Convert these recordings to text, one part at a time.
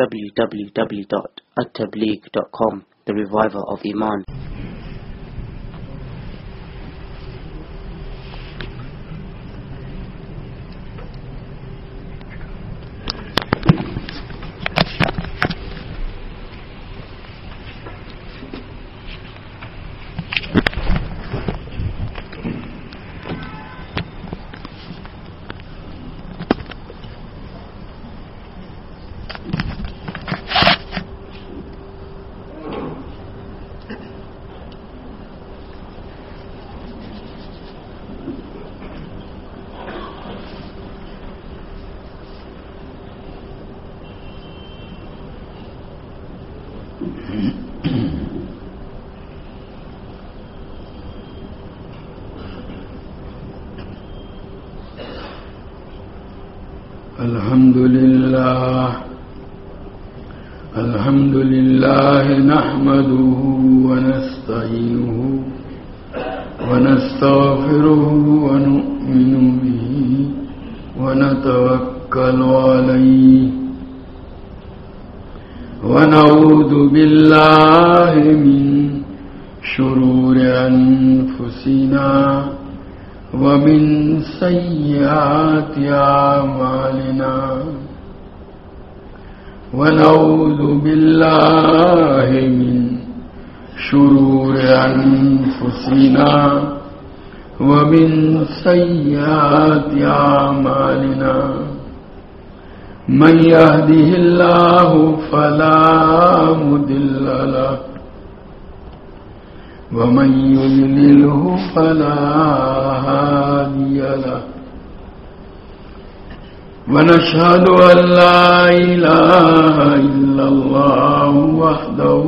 www.attableek.com, the reviver of Iman. الحمد لله نحمده ونستعينه ونستغفره ونؤمن به ونتوكل عليه ونعوذ بالله من شرور أنفسنا ومن سيئات أعمالنا ونعوذ بالله من شرور أنفسنا ومن سيئات أعمالنا من يهده الله فلا مضل له ومن يضلله فلا هادي له ونشهد أن لا إله إلا الله وحده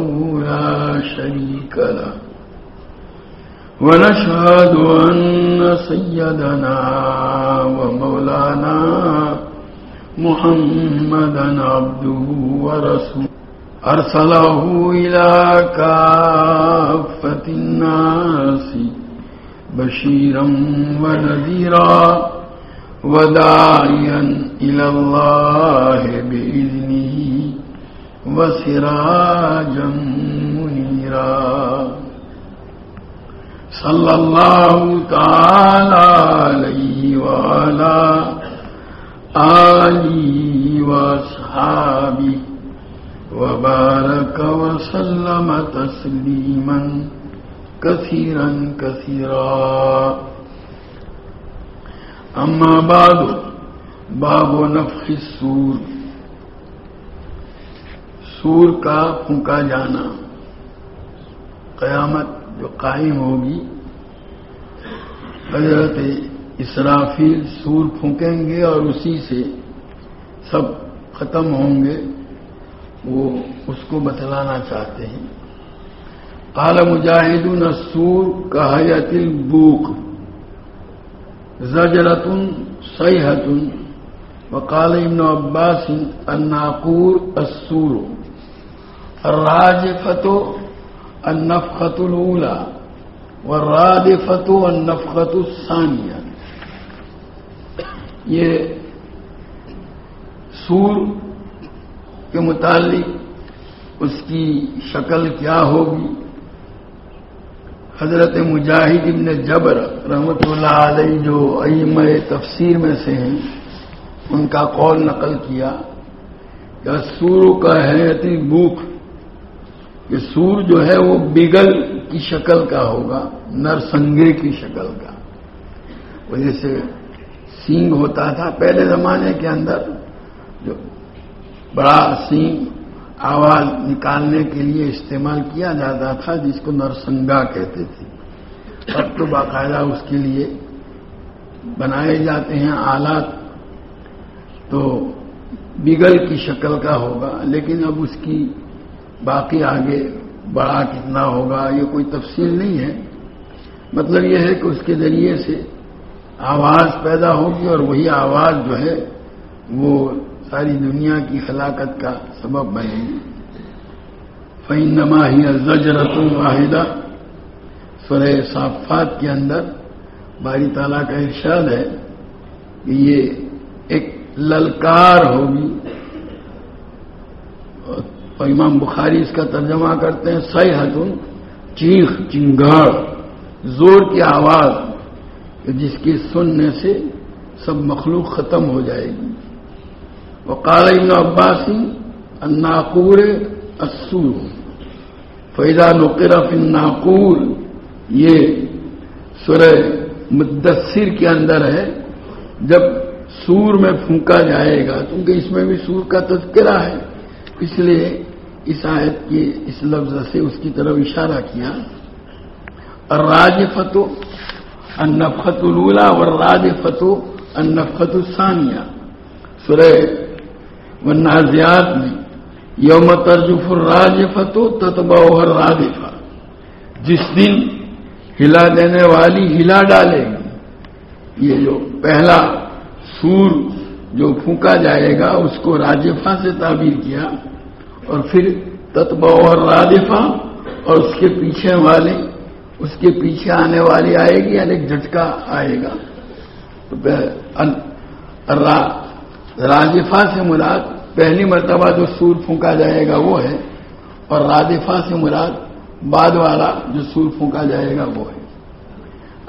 لا شريك له ونشهد أن سيدنا ومولانا محمدا عبده ورسوله أرسله إلى كافة الناس بشيرا ونذيرا وداعيا إلى الله بإذنه وسراجا منيرا صلى الله تعالى عليه وعلى آله وأصحابه وبارك وسلم تسليما كثيرا كثيرا. اما بعد، باب نفخ الصور، سور کا پھونکا جانا. قیامت جو قائم ہوگی، حضرت اسرافیل سور پھونکیں گے اور اسی سے سب ختم ہوں گے. وہ اس کو بتلانا چاہتے ہیں. قال مجاہدون السور کہیۃ البوق زجرۃ صیحۃ. وقال ابن عباس الناقور السور الراجفۃ النفخۃ الاولى والرادفۃ النفخۃ الثانیہ. یہ سور کے متعلق اس کی شکل کیا ہوگی، حضرت مجاہد ابن جبر رحمۃ اللہ علیہ جو ائمہ تفسیر میں سے ہیں، ان کا قول نقل کیا کہ سور کا حیت بوک، کہ سور جو ہے وہ بگل کی شکل کا ہوگا، نرسنگے کی شکل کا. وہ جیسے سینگ ہوتا تھا پہلے زمانے کے اندر، جو بڑا سینگ آواز نکالنے کے لیے استعمال کیا جاتا تھا، جس کو نرسنگا کہتے تھے. اب تو باقاعدہ اس کے لیے بنائے جاتے ہیں آلات، تو بگل کی شکل کا ہوگا. لیکن اب اس کی باقی آگے بڑا کتنا ہوگا یہ کوئی تفصیل نہیں ہے. مطلب یہ ہے کہ اس کے ذریعے سے آواز پیدا ہوگی، اور وہی آواز جو ہے وہ ساری دنیا کی ہلاکت کا سبب بنے گی. فإنما هي زجرۃ واحدہ. سورہ صافات کے اندر باری تعالیٰ کا ارشاد ہے کہ یہ ایک للکار ہوگی، اور امام بخاری اس کا ترجمہ کرتے ہیں صیحۃ، چیخ، چنگاڑ، زور کی آواز جس کی سننے سے سب مخلوق ختم ہو جائے گی۔ وقال ابن عباس الناقور السور فإذا نقر فی الناقور، یہ سورہ مدثر کے اندر ہے، جب سور میں پھونکا جائے گا، کیونکہ اس میں بھی سور کا تذکرہ ہے، اس لیے اس آیت کے اس لفظ سے اس کی طرف اشارہ کیا۔ الراجفۃ النفخۃ الاولی والراجفۃ النفخۃ الثانیہ، سورہ والنازعات میں یوم ترجف الراجفۃ تتبعها الرادفہ، جس دن ہلا دینے والی ہلا ڈالے گی۔ یہ جو پہلا سور جو پھونکا جائے گا اس کو راجفہ سے تعبیر کیا، اور پھر تتبعها الرادفہ، اور اس کے پیچھے آنے والی آئے گی، یعنی ایک جھٹکا آئے گا۔ راجفہ سے مراد پہلی مرتبہ جو سور پھونکا جائے گا وہ ہے، اور رادفہ سے مراد بعد والا جو سور پھونکا جائے گا وہ ہے۔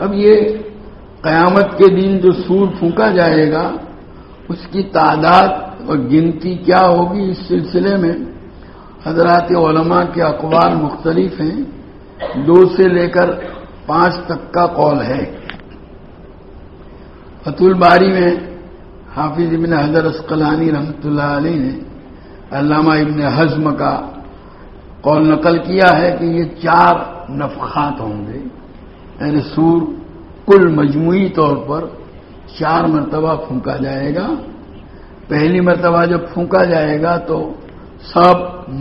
اب یہ قیامت کے دن جو سور پھونکا جائے گا اس کی تعداد اور گنتی کیا ہوگی، اس سلسلے میں حضرات علماء کے اقوال مختلف ہیں، 2 سے لے کر 5 تک کا قول ہے۔ فتح الباری میں حافظ ابن حجر عسقلانی رحمۃ اللہ علیہ نے علامہ ابن حزم کا قول نقل کیا ہے کہ یہ 4 نفخات ہوں گے، یعنی سور کل مجموعی طور پر 4 مرتبہ پھونکا جائے گا۔ پہلی مرتبہ جب پھونکا جائے گا تو سب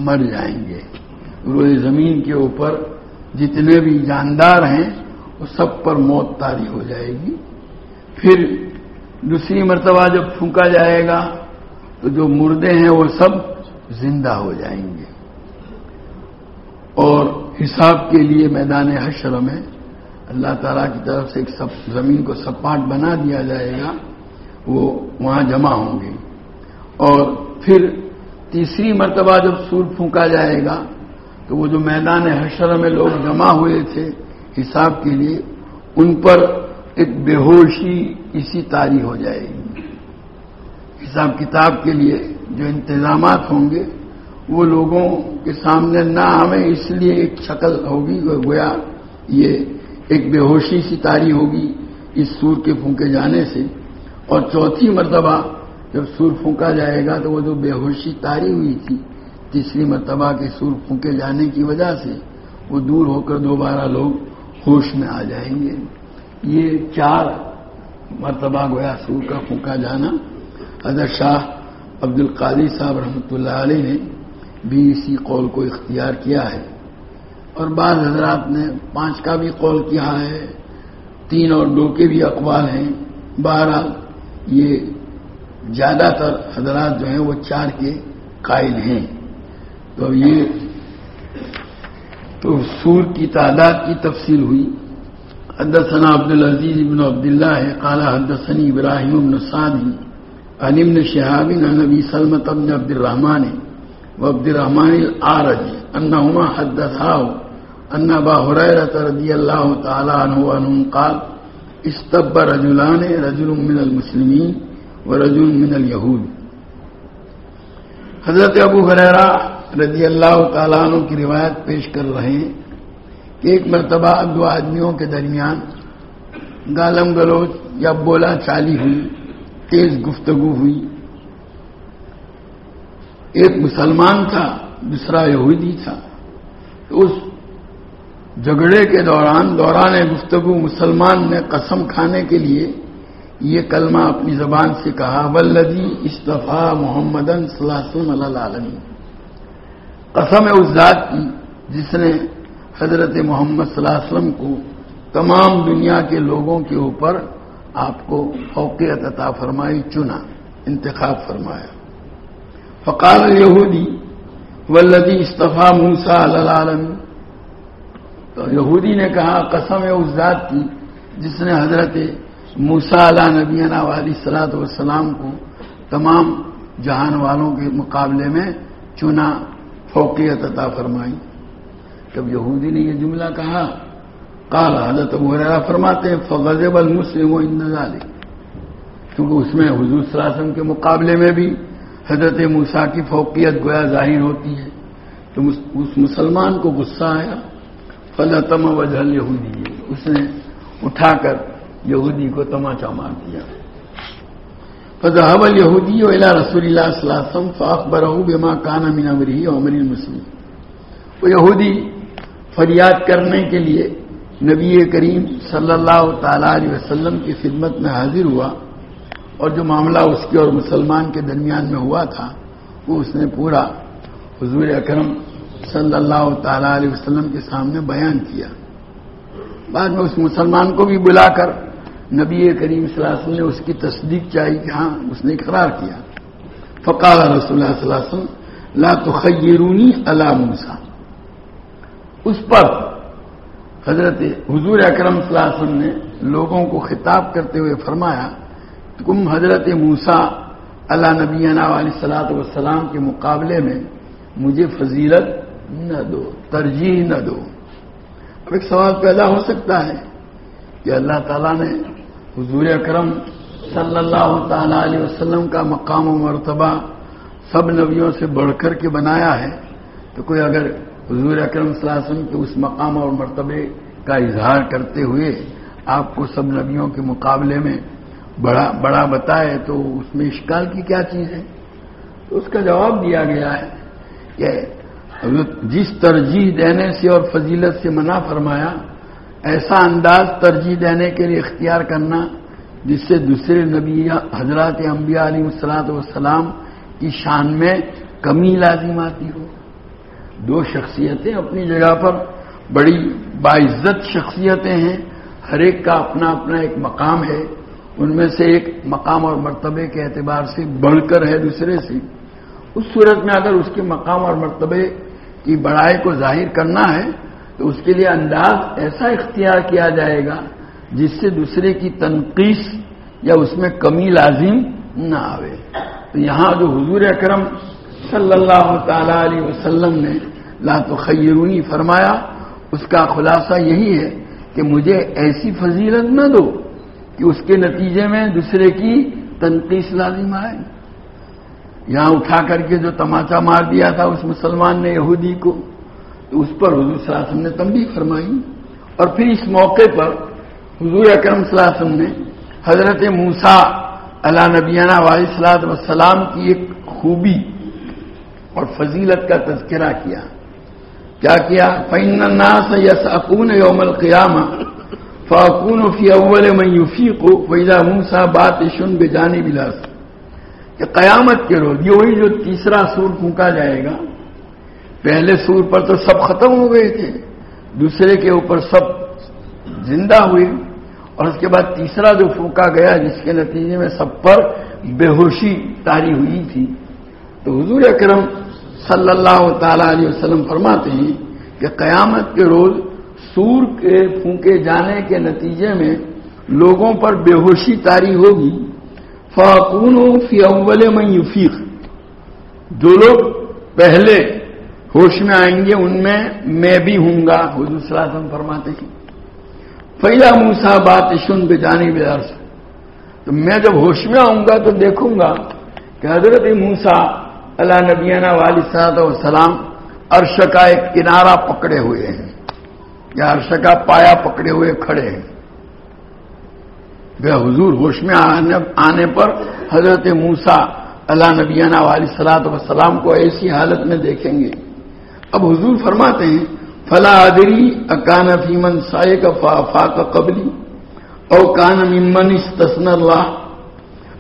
مر جائیں گے، روئے زمین کے اوپر جتنے بھی جاندار ہیں وہ سب پر موت طاری ہو جائے گی۔ پھر دوسری مرتبہ جب پھونکا جائے گا تو جو مردے ہیں وہ سب زندہ ہو جائیں گے، اور حساب کے لیے میدان حشر میں اللہ تعالیٰ کی طرف سے ایک زمین کو سپاٹ بنا دیا جائے گا، وہ وہاں جمع ہوں گے۔ اور پھر تیسری مرتبہ جب سور پھونکا جائے گا تو وہ جو میدان حشر میں لوگ جمع ہوئے تھے حساب کے لیے، ان پر ایک بے ہوشی اسی طاری ہو جائے گی۔ حساب کتاب کے لیے جو انتظامات ہوں گے وہ لوگوں کے سامنے نہ ہمیں، اس لیے ایک شکل ہوگی، گویا یہ ایک بے ہوشی سی طاری ہوگی اس سور کے پھونکے جانے سے۔ اور چوتھی مرتبہ جب سور پھونکا جائے گا تو وہ جو بے ہوشی طاری ہوئی تھی تیسری مرتبہ کے سور پھونکے جانے کی وجہ سے، وہ دور ہو کر دوبارہ لوگ ہوش میں آ جائیں گے۔ یہ 4 مرتبہ گویا سور کا پھونکا جانا، حضرت شاہ عبد القادر صاحب رحمۃ اللہ علیہ نے بھی اسی قول کو اختیار کیا ہے، اور بعض حضرات نے 5 کا بھی قول کیا ہے، 3 اور 2 کے بھی اقوال ہیں۔ بہرحال یہ زیادہ تر حضرات جو ہیں وہ 4 کے قائل ہیں۔ تو یہ تو سور کی تعداد کی تفصیل ہوئی۔ حدثنا عبد العزیز بن عبد اللہ قال حدثني ابراہیم بن سعد عن ابن شهاب عن ابي سلمة بن عبد الرحمن وعبد الرحمن الأعرج انهما حدثاه ان ابا هريرة رضي الله تعالى عنه وعنهم قال استب رجلان، رجل من المسلمین ورجل من اليهود۔ حضرت ابو ہریرہ رضی اللہ تعالیٰ عنہ کی روایت پیش کر رہے ہیں کہ ایک مرتبہ 2 آدمیوں کے درمیان گالم گلوچ یا بولا چالی ہوئی، تیز گفتگو ہوئی۔ ایک مسلمان تھا، دوسرا یہودی تھا۔ تو اس جھگڑے کے دوران گفتگو مسلمان نے قسم کھانے کے لیے یہ کلمہ اپنی زبان سے کہا، والذی اصطفیٰ محمدً صلی اللہ علیہ وسلم علی العالمین، قسم ہے اس ذات کی جس نے حضرت محمد صلی اللہ علیہ وسلم کو تمام دنیا کے لوگوں کے اوپر آپ کو فوقیت عطا فرمائی، چنا، انتخاب فرمایا۔ فقال الیہودی والذی اصطفیٰ موسیٰ علی العالمین، تو یہودی نے کہا قسم ہے اس ذات کی جس نے حضرت موسیٰ علیہ نبینا علیہ الصلوۃ والسلام کو تمام جہان والوں کے مقابلے میں چنا، فوقیت عطا فرمائی۔ جب یہودی نے یہ جملہ کہا، قال حضرت ابو ہریرہ فرماتے ہیں فغضب المسلم عند ذلك، کیونکہ اس میں حضور صلی اللہ علیہ وسلم کے مقابلے میں بھی حضرت موسیٰ کی فوقیت گویا ظاہر ہوتی ہے، تو اس مسلمان کو غصہ آیا، فلطم وجه اليهودی، اس نے اٹھا کر یہودی کو تماچا مار دیا۔ فذهب اليهودي الى رسول الله صلی اللہ علیہ وسلم فاخبره بما كان من امره وامر المسلمين، وہ یہودی فریاد کرنے کے لیے نبی کریم صلی اللہ تعالی علیہ وسلم کی خدمت میں حاضر ہوا، اور جو معاملہ اس کے اور مسلمان کے درمیان میں ہوا تھا وہ اس نے پورا حضور اکرم صلی اللہ تعالی علیہ وسلم کے سامنے بیان کیا۔ بعد میں اس مسلمان کو بھی بلا کر نبی کریم صلی اللہ علیہ وسلم نے اس کی تصدیق چاہی کہ ہاں اس نے اقرار کیا۔ فقال رسول اللہ صلی اللہ علیہ وسلم لا تخیرونی علی موسیٰ، اس پر حضرت حضور اکرم صلی اللہ علیہ وسلم نے لوگوں کو خطاب کرتے ہوئے فرمایا، تم حضرت موسیٰ علی نبینا علیہ الصلوۃ والسلام کے مقابلے میں مجھے فضیلت نہ دو، ترجیح نہ دو۔ اب ایک سوال پیدا ہو سکتا ہے کہ اللہ تعالیٰ نے حضور اکرم صلی اللہ تعالی علیہ وسلم کا مقام و مرتبہ سب نبیوں سے بڑھ کر کے بنایا ہے، تو کوئی اگر حضور اکرم صلی اللہ علیہ وسلم کے اس مقام اور مرتبے کا اظہار کرتے ہوئے آپ کو سب نبیوں کے مقابلے میں بڑا بتائے تو اس میں اشکال کی کیا چیز ہے؟ تو اس کا جواب دیا گیا ہے کہ جس ترجیح دینے سے اور فضیلت سے منع فرمایا، ایسا انداز ترجیح دینے کے لیے اختیار کرنا جس سے دوسرے نبی حضرات انبیاء علیہ الصلوۃ والسلام کی شان میں کمی لازم آتی ہو۔ دو شخصیتیں اپنی جگہ پر بڑی باعزت شخصیتیں ہیں، ہر ایک کا اپنا اپنا ایک مقام ہے، ان میں سے ایک مقام اور مرتبے کے اعتبار سے بڑھ کر ہے دوسرے سے۔ اس صورت میں اگر اس کے مقام اور مرتبے کی بڑائی کو ظاہر کرنا ہے تو اس کے لیے انداز ایسا اختیار کیا جائے گا جس سے دوسرے کی تنقیص یا اس میں کمی لازم نہ آوے۔ تو یہاں جو حضور اکرم صلی اللہ تعالی علیہ وسلم نے لا تخیرونی فرمایا، اس کا خلاصہ یہی ہے کہ مجھے ایسی فضیلت نہ دو کہ اس کے نتیجے میں دوسرے کی تنقیص لازم آئے۔ یہاں اٹھا کر کے جو تماچا مار دیا تھا اس مسلمان نے یہودی کو، تو اس پر حضور صلی اللہ علیہ وسلم نے تنبیہ فرمائی، اور پھر اس موقع پر حضور اکرم صلی اللہ علیہ وسلم نے حضرت موسیٰ علی نبینا علیہ الصلوۃ والسلام کی ایک خوبی اور فضیلت کا تذکرہ کیا۔ کیا کیا؟ فإن الناس يسأقون يوم القيامة فأكون في أول من يفيق وإذا موسى باتش بجانب الأرض، کہ قیامت کے روز یہ وہی جو تیسرا سور پھونکا جائے گا، پہلے سور پر تو سب ختم ہو گئے تھے، دوسرے کے اوپر سب زندہ ہوئے، اور اس کے بعد تیسرا جو پھونکا گیا جس کے نتیجے میں سب پر بے ہوشی طاری ہوئی تھی، تو حضور اکرم صلی اللہ تعالی علیہ وسلم فرماتے ہیں کہ قیامت کے روز سور کے پھونکے جانے کے نتیجے میں لوگوں پر بے ہوشی طاری ہوگی، فَأَكُونُ فِي أَوَّلِ مَن يُفِيقُ، جو لوگ پہلے ہوش میں آئیں گے ان میں بھی ہوں گا، حضور صلی اللہ علیہ وسلم فرماتے ہیں فَإِذَا مُوسَىٰ بَاتِشٌ بِجَانِبِ الْأَرْضِ، تو میں جب ہوش میں آؤں گا تو دیکھوں گا کہ حضرت موسیٰ علی نبینا علیہ الصلوۃ والسلام عرش کا ایک کنارہ پکڑے ہوئے ہیں یا عرش کا پایا پکڑے ہوئے کھڑے ہیں۔ حضور ہوش میں آنے پر حضرت موسیٰ علی نبینا علیہ الصلوۃ والسلام کو ایسی حالت میں دیکھیں گے۔ اب حضور فرماتے ہیں فلا ادری اکان فی من سائق فافاق قبلی او کان ممن استثنى اللہ۔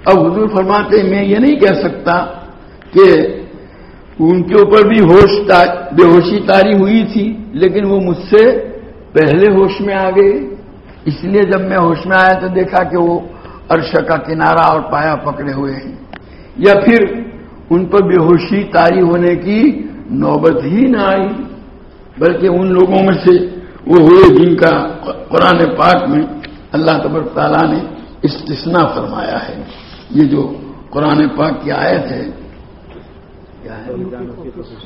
اب حضور فرماتے ہیں میں یہ نہیں کہہ سکتا کہ ان کے اوپر بھی بے ہوشی طاری ہوئی تھی لیکن وہ مجھ سے پہلے ہوش میں آ گئے، اس لیے جب میں ہوش میں آیا تو دیکھا کہ وہ عرش کا کنارہ اور پایا پکڑے ہوئے ہیں، یا پھر ان پر بے ہوشی طاری ہونے کی نوبت ہی نہ آئی، بلکہ ان لوگوں میں سے وہ ہوئے جن کا قرآن پاک میں اللہ تبارک تعالیٰ نے استثناء فرمایا ہے۔ یہ جو قرآن پاک کی آیت ہے کیا ہے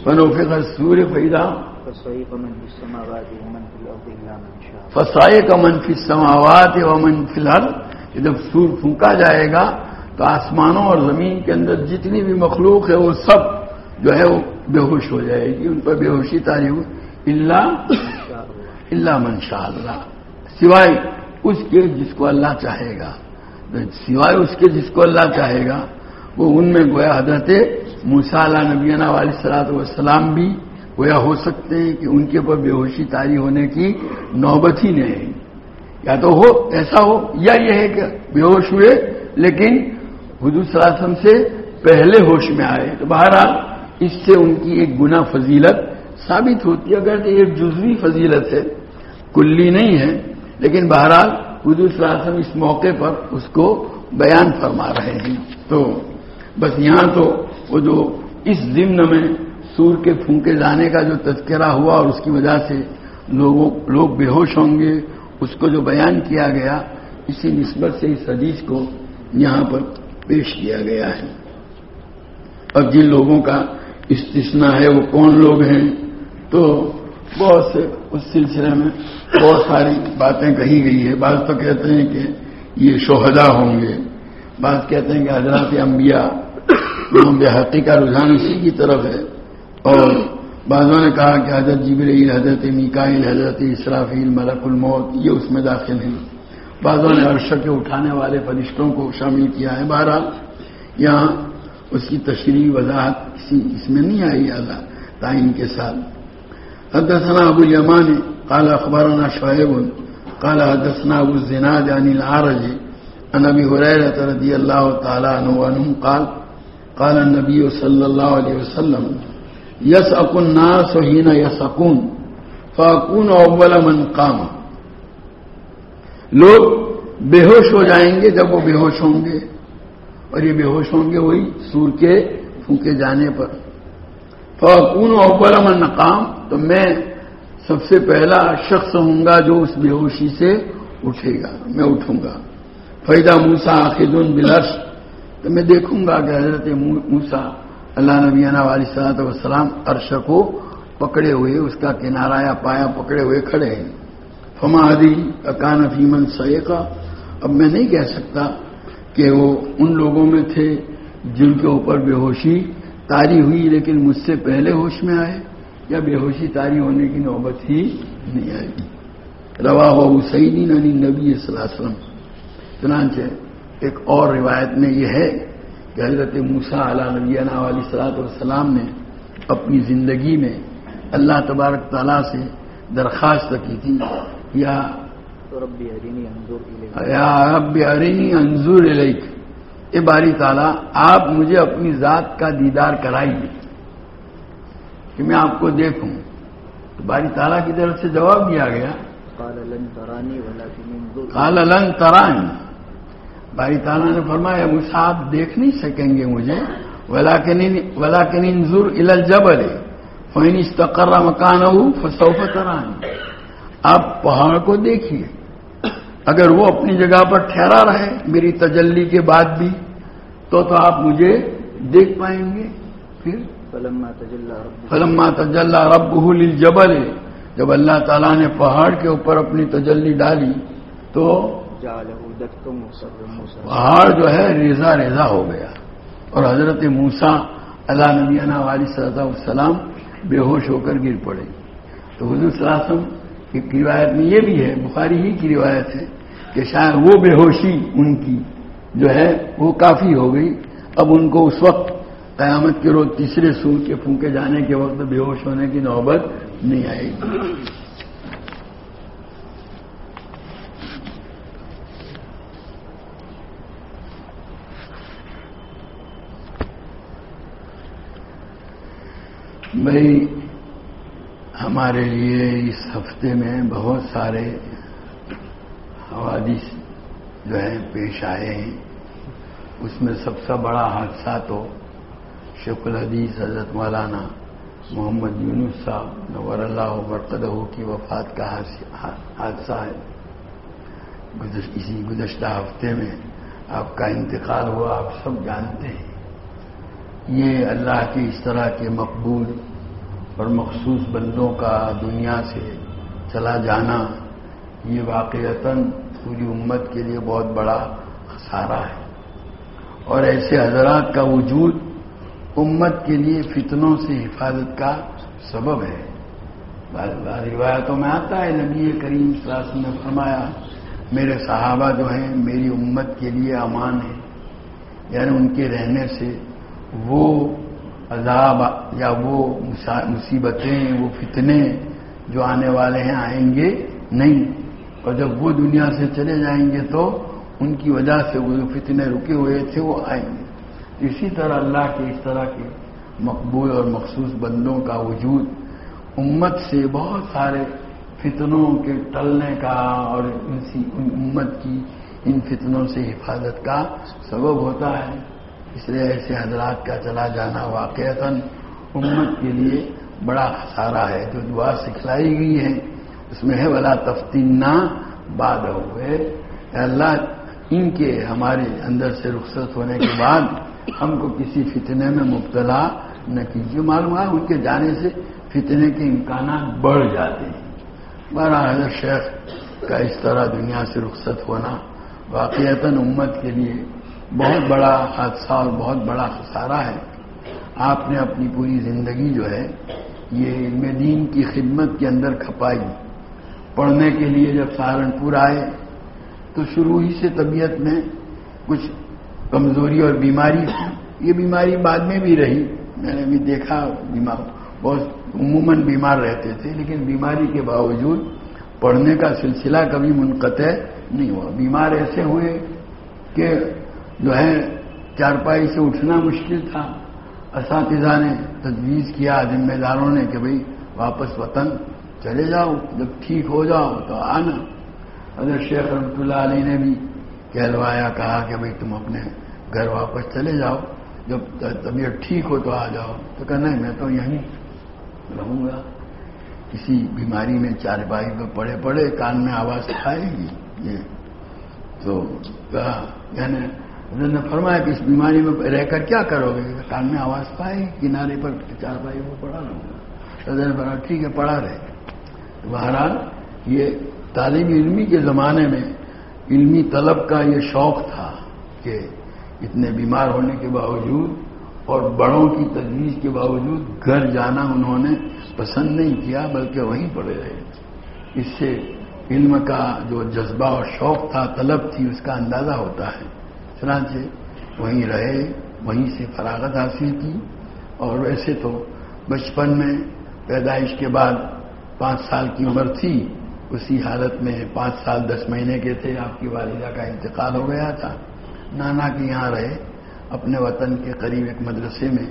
فنفخ الصور فإذا فصعق من في السماوات ومن في الأرض إلا من شاء فصعق من في السماوات ومن في الأرض. جب سور پھونکا جائے گا تو آسمانوں اور زمین کے اندر جتنی بھی مخلوق ہے وہ سب جو ہے وہ بے ہوش ہو جائے گی. ان پر بے ہوشی طاری ہو الا من شاء اللہ، سوائے اس کے جس کو اللہ چاہے گا. سوائے اس کے جس کو اللہ چاہے گا. وہ ان میں گویا حضرت موسیٰ علیہ نبینا علیہ الصلوۃ والسلام بھی گویا ہو سکتے ہیں کہ ان کے اوپر بے ہوشی طاری ہونے کی نوبت ہی نہیں. یا تو ہو ایسا ہو یا یہ ہے کہ بے ہوش ہوئے لیکن حضور صلی اللہ علیہ وسلم سے پہلے ہوش میں آئے. تو بہرحال اس سے ان کی ایک گنا فضیلت ثابت ہوتی ہے. اگر یہ جزوی فضیلت ہے، کلی نہیں ہے، لیکن بہرحال حضور صلی اللہ علیہ وسلم اس موقع پر اس کو بیان فرما رہے ہیں. تو بس یہاں تو وہ جو اس ضمن میں سور کے پھونکے جانے کا جو تذکرہ ہوا اور اس کی وجہ سے لوگ بے ہوش ہوں گے، اس کو جو بیان کیا گیا، اسی نسبت سے اس حدیث کو یہاں پر پیش کیا گیا ہے. اور جن لوگوں کا استثناء ہے وہ کون لوگ ہیں، تو بہت سے اس سلسلے میں بہت ساری باتیں کہی گئی ہے. بعض تو کہتے ہیں کہ یہ شہداء ہوں گے، بعض کہتے ہیں کہ حضرات انبیاء. بحقی کا رجحان اسی کی طرف ہے. اور بعضوں نے کہا کہ حضرت جبرائیل، حضرت میکائیل، حضرت اسرافیل، ملک الموت یہ اس میں داخل ہیں. بعضوں نے عرش کے اٹھانے والے فرشتوں کو شامل کیا ہے. بہرحال یہاں اس کی تشریح وضاحت اس میں نہیں آئی اعلیٰ تعین کے ساتھ. حدثنا ابو الیمان قال اخبرنا شعیب قال حدثنا ابو الزناد عن الأعرج عن ابي هريره رضي الله تعالى عنه قال قال النبي صلى الله عليه وسلم يسأق الناس حين يسأقون فأكون أول من قام. لوگ بے ہوش ہو جائیں گے جب وہ بے ہوش ہوں گے، اور یہ بے ہوش ہوں گے وہی سور کے پھونکے جانے پر. فأكون أول من قام، تو میں سب سے پہلا شخص ہوں گا جو اس بے ہوشی سے اٹھے گا، میں اٹھوں گا. فإذا موسیٰ آخذ بالعرش، تو میں دیکھوں گا کہ حضرت موسیٰ اللہ نبینا علیہ الصلوۃ والسلام عرش کو پکڑے ہوئے، اس کا کنارہ یا پایا پکڑے ہوئے کھڑے ہیں. فما ادری اکان فی من صعق، اب میں نہیں کہہ سکتا کہ وہ ان لوگوں میں تھے جن کے اوپر بے ہوشی طاری ہوئی لیکن مجھ سے پہلے ہوش میں آئے، یا بے ہوشی طاری ہونے کی نوبت ہی نہیں آئی. رواہ ابو سعید عن النبی صلی اللہ علیہ وسلم. چنانچہ ایک اور روایت میں یہ ہے کہ حضرت موسیٰ علیہ نبینا علیہ الصلوۃ والسلام نے اپنی زندگی میں اللہ تبارک تعالیٰ سے درخواست کی تھی، یا رب ارینی انظر الیک، اے باری تعالیٰ آپ مجھے اپنی ذات کا دیدار کرائیے کہ میں آپ کو دیکھوں. تو باری تعالیٰ کی طرف سے جواب دیا گیا قال لن ترانی. باری تعالیٰ نے فرمایا موسیٰ آپ دیکھ نہیں سکیں گے مجھے، ولکن انظر الی الجبل فإن استقر مکانہ فسوف ترانی. آپ پہاڑ کو دیکھیے، اگر وہ اپنی جگہ پر ٹھہرا رہے میری تجلی کے بعد بھی تو آپ مجھے دیکھ پائیں گے. پھر فلما تجلی ربہ للجبل، جب اللہ تعالیٰ نے پہاڑ کے اوپر اپنی تجلی ڈالی تو پہاڑ جو ہے ریزہ ریزہ ہو گیا، اور حضرت موسیٰ علیہ نبینا علیہ الصلوۃ والسلام بے ہوش ہو کر گر پڑے. تو حضور صلی اللہ علیہ وسلم کی روایت میں یہ بھی ہے، بخاری ہی کی روایت ہے کہ شاید وہ بے ہوشی ان کی جو ہے وہ کافی ہو گئی. اب ان کو اس وقت قیامت کے روز تیسرے سور کے پھونکے جانے کے وقت بے ہوش ہونے کی نوبت نہیں آئے گی. بھائی ہمارے لیے اس ہفتے میں بہت سارے حوادث جو ہیں پیش آئے ہیں. اس میں سب سے بڑا حادثہ تو شیخ الحدیث حضرت مولانا محمد یونس صاحب نور اللہ برقدہ کی وفات کا حادثہ ہے. اسی گزشتہ ہفتے میں آپ کا انتقال ہوا، آپ سب جانتے ہیں. یہ اللہ کے اس طرح کے مقبول اور مخصوص بندوں کا دنیا سے چلا جانا یہ واقعتاً پوری امت کے لیے بہت بڑا خسارہ ہے، اور ایسے حضرات کا وجود امت کے لیے فتنوں سے حفاظت کا سبب ہے۔ روایتوں میں آتا ہے نبی کریم صلی اللہ علیہ وسلم نے فرمایا میرے صحابہ جو ہیں میری امت کے لیے امان ہیں، یعنی ان کے رہنے سے وہ عذاب یا وہ مصیبتیں وہ فتنے جو آنے والے ہیں آئیں گے نہیں، اور جب وہ دنیا سے چلے جائیں گے تو ان کی وجہ سے وہ جو فتنے رکے ہوئے تھے وہ آئیں گے۔ اسی طرح اللہ کے اس طرح کے مقبول اور مخصوص بندوں کا وجود امت سے بہت سارے فتنوں کے ٹلنے کا اور امت کی ان فتنوں سے حفاظت کا سبب ہوتا ہے۔ اس لیے ایسے حضرات کا چلا جانا واقعتاً امت کے لیے بڑا خسارہ ہے۔ جو دعا سکھلائی گئی ہے اس میں ہے ولا تفتنا بعد ہوئے، اللہ ان کے ہمارے اندر سے رخصت ہونے کے بعد ہم کو کسی فتنے میں مبتلا نہ کیجیے۔ معلوم ہے ان کے جانے سے فتنے کے امکانات بڑھ جاتے ہیں۔ بہرحال حضرت شیخ کا اس طرح دنیا سے رخصت ہونا واقعتاً امت کے لیے بہت بڑا حادثہ اور بہت بڑا خسارہ ہے۔ آپ نے اپنی پوری زندگی جو ہے یہ علم دین کی خدمت کے اندر کھپائی۔ پڑھنے کے لیے جب سہارنپور آئے تو شروع ہی سے طبیعت میں کچھ کمزوری اور بیماری تھی۔ یہ بیماری بعد میں بھی رہی، میں نے بھی دیکھا بیمار بہت عموماً بیمار رہتے تھے، لیکن بیماری کے باوجود پڑھنے کا سلسلہ کبھی منقطع نہیں ہوا۔ بیمار ایسے ہوئے کہ جو ہے چارپائی سے اٹھنا مشکل تھا۔ اساتذہ نے تجویز کیا، ذمہ داروں نے کہ بھئی واپس وطن چلے جاؤ، جب ٹھیک ہو جاؤ تو آنا۔ حضرت شیخ رحمۃ اللہ علیہ نے بھی کہلوایا، کہا کہ بھئی تم اپنے گھر واپس چلے جاؤ، جب طبیعت ٹھیک ہو تو آ جاؤ۔ تو کہا نہیں میں تو یہیں رہوں گا۔ کسی بیماری میں چارپائی پہ پڑے پڑے کان میں آواز آئے گی یہ تو کہا، یعنی حضرت نے فرمایا کہ اس بیماری میں رہ کر کیا کرو گے؟ کان میں آواز پائے گی، کنارے پر چارپائی پر پڑا رہوں گا۔ حضرت نے فرمایا ٹھیک ہے پڑا رہے۔ بہرحال یہ طالب علمی کے زمانے میں علمی طلب کا یہ شوق تھا کہ اتنے بیمار ہونے کے باوجود اور بڑوں کی تجویز کے باوجود گھر جانا انہوں نے پسند نہیں کیا، بلکہ وہیں پڑے رہے۔ اس سے علم کا جو جذبہ اور شوق تھا، طلب تھی، اس کا اندازہ ہوتا ہے۔ چنانچہ وہیں رہے، وہیں سے فراغت حاصل کی، اور ویسے تو بچپن میں پیدائش کے بعد 5 سال کی عمر تھی، اسی حالت میں 5 سال 10 مہینے کے تھے آپ کی والدہ کا انتقال ہو گیا تھا۔ نانا کے یہاں رہے، اپنے وطن کے قریب ایک مدرسے میں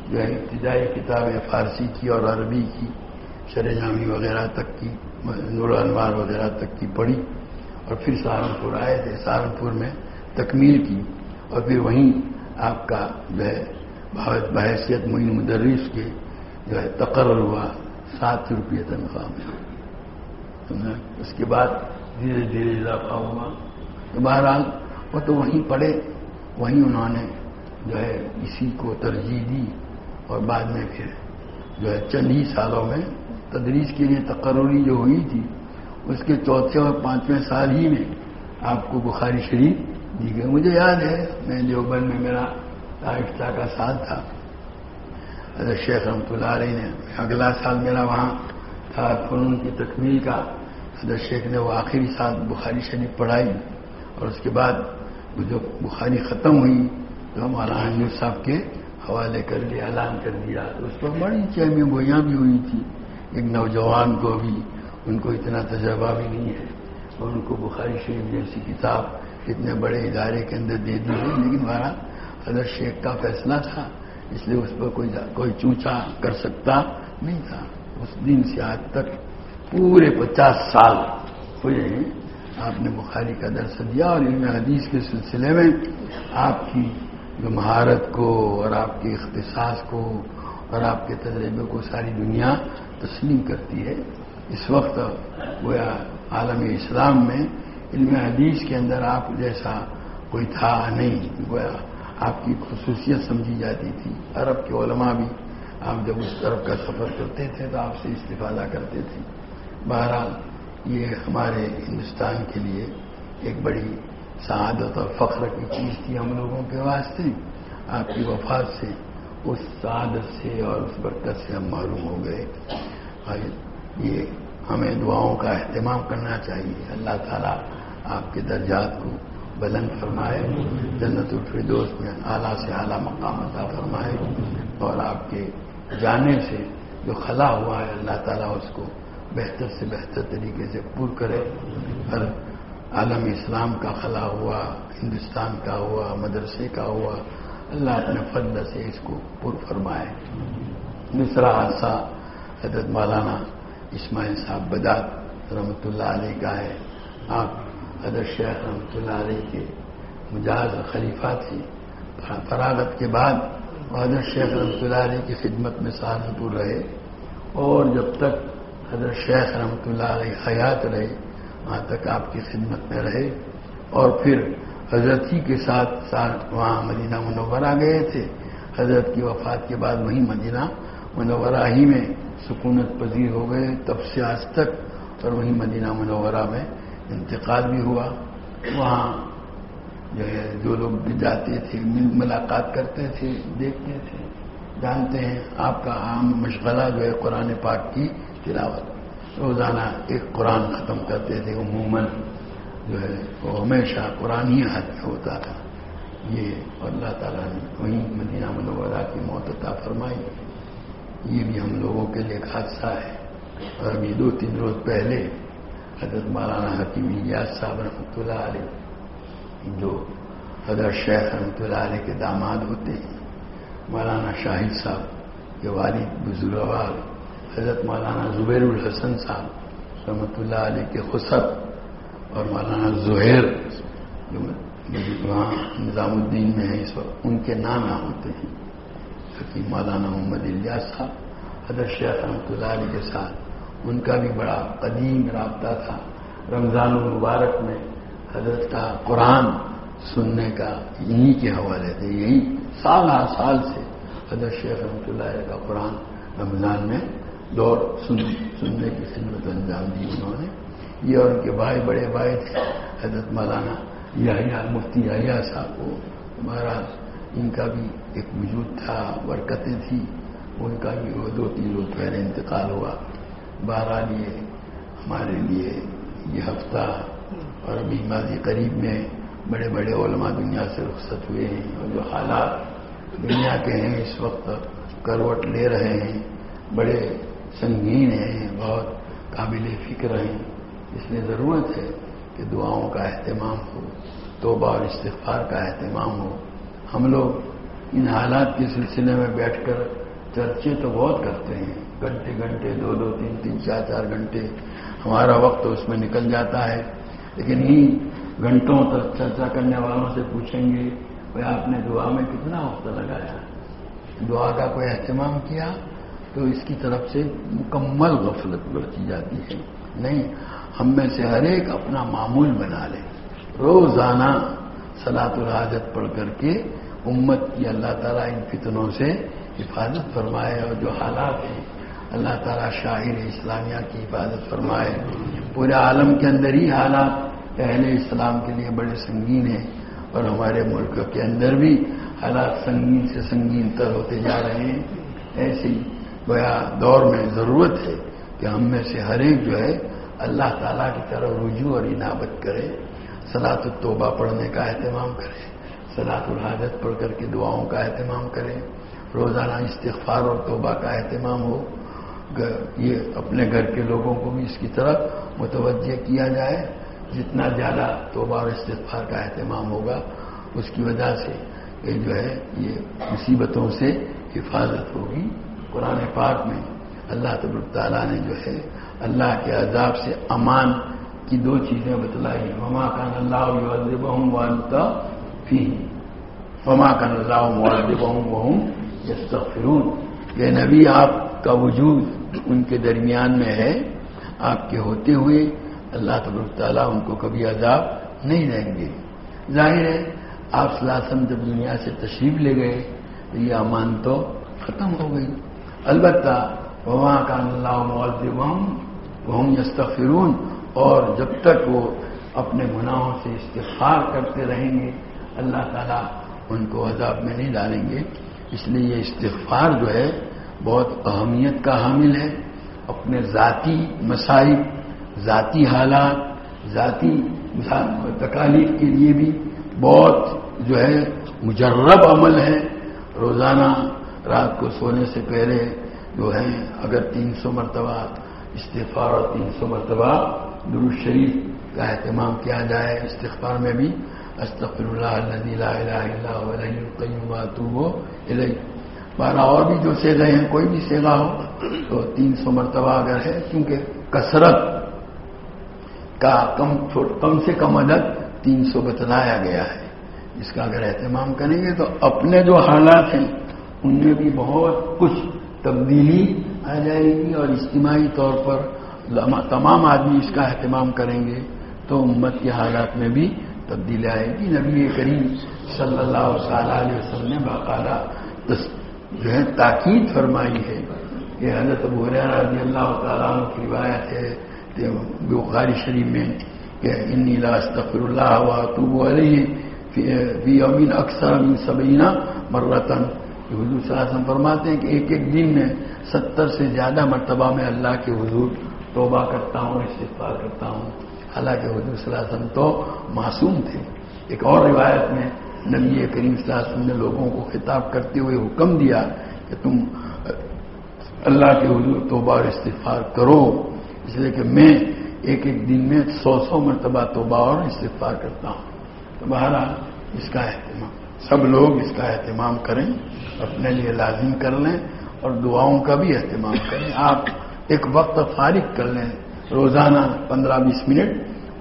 جو ہے ابتدائی کتابیں فارسی کی اور عربی کی، شرح جامی وغیرہ تک کی، نور الانوار وغیرہ تک کی پڑھی، اور پھر سہارنپور آئے تھے، سہارنپور میں تکمیل کی، اور پھر وہیں آپ کا جو ہے بحیثیت معین مدرس کے جو ہے تقرر ہوا 7 روپے تنخواہ میں۔ اس کے بعد دھیرے دھیرے اضافہ ہوا۔ تو بہرحال وہ تو وہیں پڑھے، وہیں انہوں نے جو ہے اسی کو ترجیح دی، اور بعد میں پھر جو ہے چند ہی سالوں میں تدریس کے لیے تقرری جو ہوئی تھی، اس کے 4تھے اور 5ویں سال ہی میں آپ کو بخاری شریف دی گئی۔ مجھے یاد ہے میں دیوبند میں میرا دارالفتہ کا سال تھا، حضرت شیخ رحمۃ اللہ علیہ نے اگلا سال میرا وہاں تھا فنون کی تکمیل کا، حضرت شیخ نے وہ آخری سال بخاری شریف پڑھائی، اور اس کے بعد جو بخاری ختم ہوئی تو ہمارا حضور صاحب کے حوالے کر دیا، اعلان کر دیا۔ اس پر بڑی چہمی گوئیاں بھی ہوئی تھی، ایک نوجوان کو بھی، ان کو اتنا تجربہ بھی نہیں ہے، اور ان کو بخاری شریف جیسی کتاب اتنے بڑے ادارے کے اندر دے دی ہے، لیکن ہمارا حضرت شیخ کا فیصلہ تھا، اس لیے اس پر کوئی چونچا کر سکتا نہیں تھا۔ اس دن سے آج تک پورے 50 سال ہوئے ہیں آپ نے بخاری کا درس دیا، اور علم حدیث کے سلسلے میں آپ کی جو مہارت کو اور آپ کے اختصاص کو اور آپ کے تجربے کو ساری دنیا تسلیم کرتی ہے۔ اس وقت گویا عالم اسلام میں علم حدیث کے اندر آپ جیسا کوئی تھا نہیں، گویا آپ کی خصوصیت سمجھی جاتی تھی. عرب کے علماء بھی آپ جب اس طرف کا سفر کرتے تھے تو آپ سے استفادہ کرتے تھے. بہرحال یہ ہمارے ہندوستان کے لیے ایک بڑی سعادت اور فخر کی چیز تھی ہم لوگوں کے واسطے. آپ کی وفات سے اس سعادت سے اور اس برکت سے ہم محروم ہو گئے. یہ ہمیں دعاؤں کا اہتمام کرنا چاہیے. اللہ تعالیٰ آپ کے درجات کو بلند فرمائے, جنت الفردوس میں اعلیٰ سے اعلیٰ مقام عطا فرمائے, اور آپ کے جانے سے جو خلا ہوا ہے اللہ تعالیٰ اس کو بہتر سے بہتر طریقے سے پور کرے. ہر عالم اسلام کا خلا ہوا, ہندوستان کا ہوا, مدرسے کا ہوا, اللہ اپنے فضل سے اس کو پر فرمائے. دوسرا حادثہ حضرت مولانا اسماعیل صاحب بدات رحمۃ اللہ علیہ کا ہے. آپ حضرت شیخ رحمۃ اللہ علیہ کے مجاز خلیفہ تھے. فراغت کے بعد حضرت شیخ رحمۃ اللہ علیہ کی خدمت میں سہارنپور رہے, اور جب تک حضرت شیخ رحمۃ اللہ علیہ حیات رہے وہاں تک آپ کی خدمت میں رہے, اور پھر حضرت ہی کے ساتھ وہاں مدینہ منورہ گئے تھے. حضرت کی وفات کے بعد وہی مدینہ منورہ ہی میں سکونت پذیر ہو گئے تب سے آج تک, اور وہی مدینہ منورہ میں انتقال بھی ہوا. وہاں جو ہے جو لوگ بھی جاتے تھے ملاقات کرتے تھے, دیکھتے تھے. جانتے ہیں آپ کا عام مشغلہ جو ہے قرآن پاک کی تلاوت, روزانہ ایک قرآن ختم کرتے تھے. عموماً جو ہے وہ ہمیشہ قرآن ہی ہاتھ میں ہوتا تھا. یہ اللہ تعالیٰ نے وہیں مدینہ منورہ کی موت عطا فرمائی. یہ بھی ہم لوگوں کے لیے ایک حادثہ ہے. اور ابھی 2-3 روز پہلے حضرت مولانا حکیم الیاس صاحب رحمۃ اللہ علیہ, جو حضرت شیخ رحمۃ اللہ علیہ کے داماد ہوتے ہیں, مولانا شاہد صاحب کے والد بزرگوار حضرت مولانا زبیر الحسن صاحب رحمۃ اللہ علیہ کے خسر, اور مولانا زہیر جو وہاں نظام الدین میں ہے اس وقت, ان کے نام ہوتے ہیں. حکیم مولانا محمد الیاس صاحب حضرت شیخ رحمۃ اللہ علیہ کے ساتھ ان کا بھی بڑا قدیم رابطہ تھا. رمضان المبارک میں حضرت کا قرآن سننے کا انہی کے حوالے تھے. یہی سال سے حضرت شیخ رحمۃ اللہ علیہ کا قرآن رمضان میں دور سننے کی خدمت انجام دی انہوں نے. یہ اور ان کے بھائی, بڑے بھائی تھے حضرت مولانا یحییٰ مفتی یحییٰ صاحب کو. مہاراج ان کا بھی ایک وجود تھا, برکتیں تھی. ان کا بھی وہ 2-3 روز پہلے انتقال ہوا. بہرحال یہ ہمارے لیے یہ ہفتہ, اور ابھی ماضی قریب میں بڑے بڑے علماء دنیا سے رخصت ہوئے ہیں, اور جو حالات دنیا کے ہیں اس وقت کروٹ لے رہے ہیں, بڑے سنگین ہیں, بہت قابل فکر ہیں. اس لیے ضرورت ہے کہ دعاؤں کا اہتمام ہو, توبہ اور استغفار کا اہتمام ہو. ہم لوگ ان حالات کے سلسلے میں بیٹھ کر چرچے تو بہت کرتے ہیں, گھنٹے 2-2, 3-3, 4-4 گھنٹے ہمارا وقت اس میں نکل جاتا ہے. لیکن انہیں گھنٹوں تک چرچا کرنے والوں سے پوچھیں گے بھائی آپ نے دعا میں کتنا وقت لگایا, دعا کا کوئی اہتمام کیا, تو اس کی طرف سے مکمل غفلت برتی جاتی ہے. نہیں, ہم میں سے ہر ایک اپنا معمول بنا لے, روزانہ صلاۃ الحاجت پڑھ کر کے امت کی اللہ تعالیٰ ان فتنوں سے حفاظت فرمائے. اور جو حالات ہیں اللہ تعالیٰ شاعر اسلامیہ کی حفاظت فرمائے. پورے عالم کے اندر ہی حالات اہل اسلام کے لیے بڑے سنگین ہیں, اور ہمارے ملک کے اندر بھی حالات سنگین سے سنگین تر ہوتے جا رہے ہیں. ایسے گویا دور میں ضرورت ہے کہ ہم میں سے ہر ایک جو ہے اللہ تعالیٰ کی طرف رجوع اور انابت کرے, صلاۃ التوبہ پڑھنے کا اہتمام کرے, صلاۃ الحاجت پڑھ کر کے دعاؤں کا اہتمام کرے, روزانہ استغفار اور توبہ کا اہتمام ہو. یہ اپنے گھر کے لوگوں کو بھی اس کی طرف متوجہ کیا جائے. جتنا زیادہ توبہ اور استغفار کا اہتمام ہوگا اس کی وجہ سے یہ جو ہے یہ مصیبتوں سے حفاظت ہوگی. قرآن پاک میں اللہ تبارک تعالیٰ نے جو ہے اللہ کے عذاب سے امان کی 2 چیزیں بتلائی. وما کان اللہ یعذبہم وانت فیہم, وما کان اللہ معذبہم وہم یستغفرون. کہ نبی آپ کا وجود ان کے درمیان میں ہے, آپ کے ہوتے ہوئے اللہ تبارک تعالیٰ ان کو کبھی عذاب نہیں دیں گے. ظاہر ہے آپ صلی اللہ علیہ وسلم جب دنیا سے تشریف لے گئے تو یہ امان تو ختم ہو گئی. البتہ وما کان اللہ معذبہم وہم یستغفرون، اور جب تک وہ اپنے گناہوں سے استغفار کرتے رہیں گے اللہ تعالیٰ ان کو عذاب میں نہیں ڈالیں گے. اس لیے یہ استغفار جو ہے بہت اہمیت کا حامل ہے. اپنے ذاتی مسائل، ذاتی حالات، ذاتی تکالیف کے لیے بھی بہت جو ہے مجرب عمل ہے. روزانہ رات کو سونے سے پہلے جو ہے اگر 300 مرتبہ استغفار اور 300 مرتبہ درود شریف کا اہتمام کیا جائے. استغفار میں بھی استغفر اللہ الذی لا الہ الا هو الحی القیوم واتوب الیہ. 12 اور بھی جو صیغے ہیں، کوئی بھی صیغہ ہو تو 300 مرتبہ اگر ہے، کیونکہ کثرت کا کم سے کم عدد 300 بتلایا گیا ہے. اس کا اگر اہتمام کریں گے تو اپنے جو حالات ہیں ان میں بھی بہت کچھ تبدیلی آ جائے گی، اور اجتماعی طور پر تمام آدمی اس کا اہتمام کریں گے تو امت کے حالات میں بھی تبدیلی آئے گی. نبی کریم صلی اللہ علیہ وسلم نے باقاعدہ جو ہے تاکید فرمائی ہے کہ حضرت ابو ہریرہ رضی اللہ تعالیٰ عنہ کی روایت ہے بخاری شریف میں کہ انی لا استغفر اللہ واتوب علیہ فی یوم اکثر من 70 مرۃ. حضور صلی اللہ علیہ وسلم فرماتے ہیں کہ ایک ایک دن میں 70 سے زیادہ مرتبہ میں اللہ کے حضور توبہ کرتا ہوں، استغفار کرتا ہوں. حالانکہ حضور صلی اللہ علیہ وسلم تو معصوم تھے. ایک اور روایت میں نبی کریم صلی اللہ علیہ وسلم نے لوگوں کو خطاب کرتے ہوئے حکم دیا کہ تم اللہ کے حضور توبہ اور استغفار کرو، اس لیے کہ میں ایک ایک دن میں 100 مرتبہ توبہ اور استغفار کرتا ہوں. تو بہرحال اس کا اہتمام سب لوگ اس کا اہتمام کریں، اپنے لیے لازم کر لیں اور دعاؤں کا بھی اہتمام کریں. آپ ایک وقت فارغ کر لیں روزانہ 15-20 منٹ،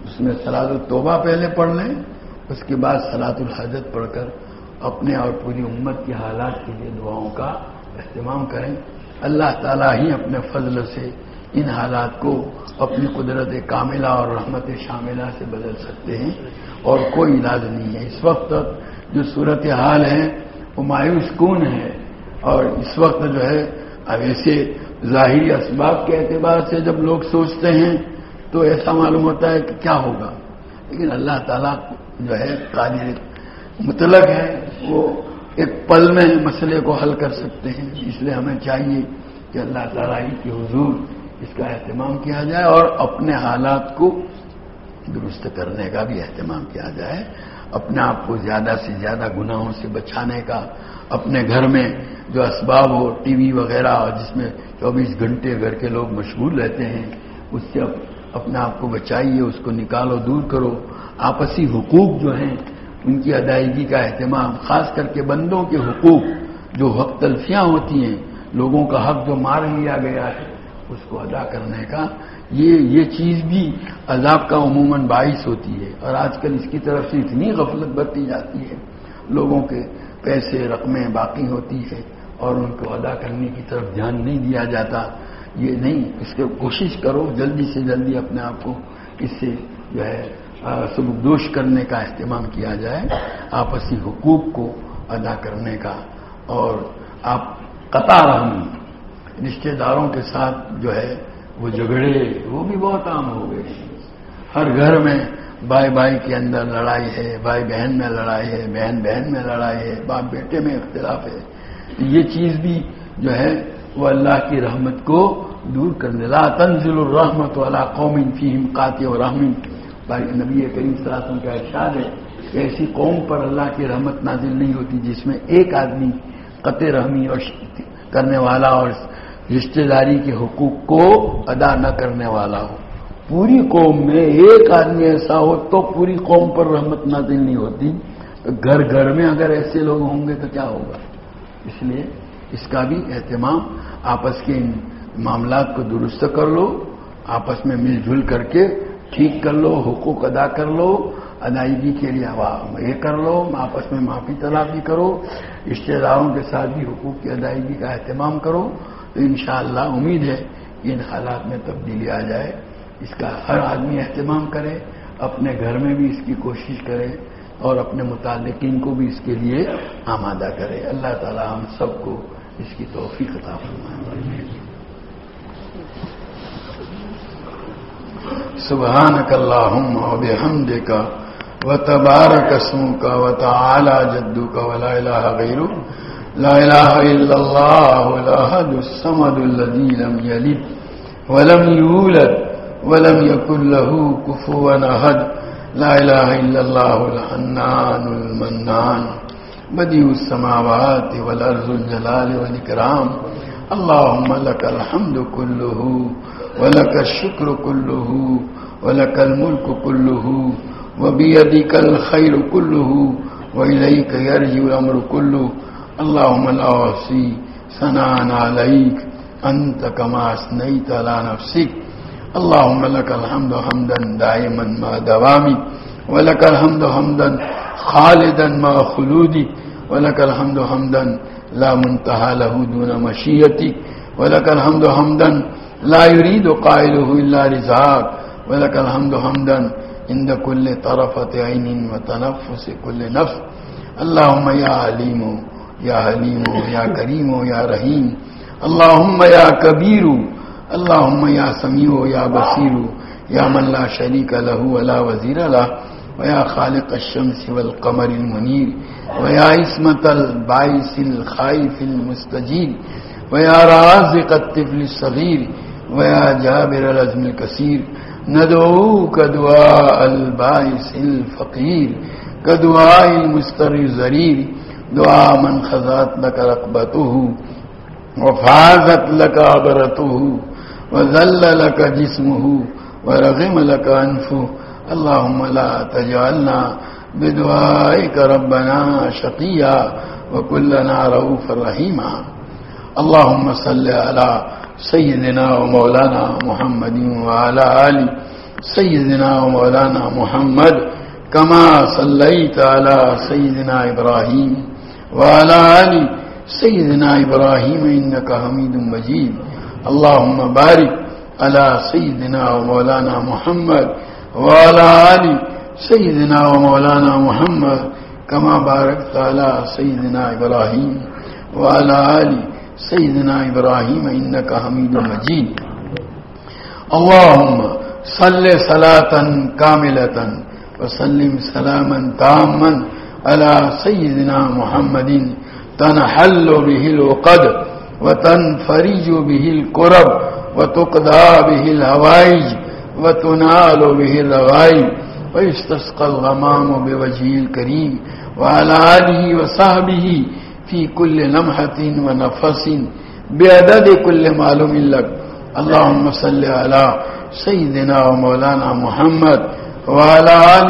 اس میں صلاۃ التوبہ پہلے پڑھ لیں، اس کے بعد صلاۃ الحاجت پڑھ کر اپنے اور پوری امت کے حالات کے لیے دعاؤں کا اہتمام کریں. اللہ تعالیٰ ہی اپنے فضل سے ان حالات کو اپنی قدرت کاملہ اور رحمت شاملہ سے بدل سکتے ہیں اور کوئی علاج نہیں ہے. اس وقت جو صورتحال ہے وہ مایوس کن ہے، اور اس وقت جو ہے اب ایسے ظاہری اسباب کے اعتبار سے جب لوگ سوچتے ہیں تو ایسا معلوم ہوتا ہے کہ کیا ہوگا، لیکن اللہ تعالیٰ جو ہے قادر مطلق ہے، وہ ایک پل میں مسئلے کو حل کر سکتے ہیں. اس لیے ہمیں چاہیے کہ اللہ تعالیٰ ہی کے حضور اس کا اہتمام کیا جائے اور اپنے حالات کو درست کرنے کا بھی اہتمام کیا جائے. اپنے آپ کو زیادہ سے زیادہ گناہوں سے بچانے کا، اپنے گھر میں جو اسباب ہو ٹی وی وغیرہ جس میں 24 گھنٹے گھر کے لوگ مشغول رہتے ہیں، اس سے اپنے آپ کو بچائیے، اس کو نکالو، دور کرو. آپسی حقوق جو ہیں ان کی ادائیگی کا اہتمام، خاص کر کے بندوں کے حقوق، جو حق تلفیاں ہوتی ہیں، لوگوں کا حق جو مار لیا گیا ہے اس کو ادا کرنے کا، یہ چیز بھی عذاب کا عموماً باعث ہوتی ہے. اور آج کل اس کی طرف سے اتنی غفلت برتی جاتی ہے، لوگوں کے پیسے رقمیں باقی ہوتی ہے اور ان کو ادا کرنے کی طرف دھیان نہیں دیا جاتا. یہ نہیں، اس کی کوشش کرو جلدی سے جلدی اپنے آپ کو اس سے جو ہے سبکدوش کرنے کا اہتمام کیا جائے، آپسی حقوق کو ادا کرنے کا. اور آپ قطع رحمی، رشتہ داروں کے ساتھ جو ہے وہ جھگڑے وہ بھی بہت عام ہو گئے. ہر گھر میں بھائی بھائی کے اندر لڑائی ہے، بھائی بہن میں لڑائی ہے، بہن بہن میں لڑائی ہے، باپ بیٹے میں اختلاف ہے. یہ چیز بھی جو ہے وہ اللہ کی رحمت کو دور کرنے. لا تنزل الرحمت علی قوم فیہم قاطع رحم، نبی کریم صلی اللہ علیہ وسلم کا ارشاد ہے کہ ایسی قوم پر اللہ کی رحمت نازل نہیں ہوتی جس میں ایک آدمی قطع رحمی اور کرنے والا اور رشتہ داری کے حقوق کو ادا نہ کرنے والا ہو. پوری قوم میں ایک آدمی ایسا ہو تو پوری قوم پر رحمت نازل نہیں ہوتی. تو گھر گھر میں اگر ایسے لوگ ہوں گے تو کیا ہوگا؟ اس لیے اس کا بھی اہتمام، آپس کے ان معاملات کو درست کر لو، آپس میں مل جل کر کے ٹھیک کر لو، حقوق ادا کر لو، ادائیگی کے لیے یہ کر لو، آپس میں معافی تلافی کرو، رشتہ داروں کے ساتھ بھی حقوق کی ادائیگی کا اہتمام کرو. تو انشاءاللہ امید ہے کہ ان حالات میں تبدیلی آ جائے. اس کا ہر آدمی اہتمام کرے، اپنے گھر میں بھی اس کی کوشش کرے اور اپنے متعلقین کو بھی اس کے لیے آمادہ کرے. اللہ تعالی ہم سب کو اس کی توفیق عطا فرمائے. سبحانک اللہم وبحمدک وتبارک اسمک وتعالی جدک ولا الہ غیرک لا الہ الا اللہ الاحد الصمد الذی لم یلد ولم یولد ولم یکن له کفوا احد لا الہ الا اللہ الحنان المنان بدیع السماوات والارض الجلال والاکرام. اللهم لك الحمد كله ولك الشكر كله ولك الملك كله وبيدك الخير كله وإليك يرجع الأمر كله. اللهم لا أحصي ثناء عليك أنت كما أثنيت على نفسك. اللهم لك الحمد حمدا دائما مع دوامي ولك الحمد حمدا خالدا مع خلودي ولك الحمد حمدا لا منتهى له دون مشيئتي ولك الحمد حمدا لا يريد قائله إلا رضاك ولك الحمد حمدا عند كل طرفة عين وتنفس كل نفس. اللهم يا عليم يا حليم يا كريم يا رحيم. اللهم يا كبير اللهم يا سميع يا بصير يا من لا شريك له ولا وزير له ويا خالق الشمس والقمر المنير ويا عصمة البائس الخائف المستجيب ويا رازق الطفل الصغير ويا جابر العزم الكثير. ندعوك دعاء البائس الفقير كدعاء المستر الزرير دعاء من خضعت لك رقبته وفازت لك عبرته وذل لك جسمه ورغم لك أنفه. اللهم لا تجعلنا بدعائك ربنا شقيا وكلنا رؤوفا رحيما. اللهم صل على سيدنا ومولانا محمد وعلى آل سيدنا ومولانا محمد كما صليت على سيدنا إبراهيم وعلى آل سيدنا إبراهيم إنك حميد مجيد. اللهم بارك على سيدنا ومولانا محمد وعلى آل سيدنا ومولانا محمد كما باركت على سيدنا إبراهيم وعلى آل سيدنا إبراهيم إنك حميد مجيد. اللهم صل صلاة كاملة وسلم سلاما تاما على سيدنا محمد تنحل به العقد وتنفرج به الكرب وتقضى به الهوائج وتنال به الرغائب ويستسقى الغمام بوجهه الكريم وعلى آله وصحبه في كل لمحة ونفس بعدد كل معلوم لك. اللهم صل على سيدنا ومولانا محمد وعلى آل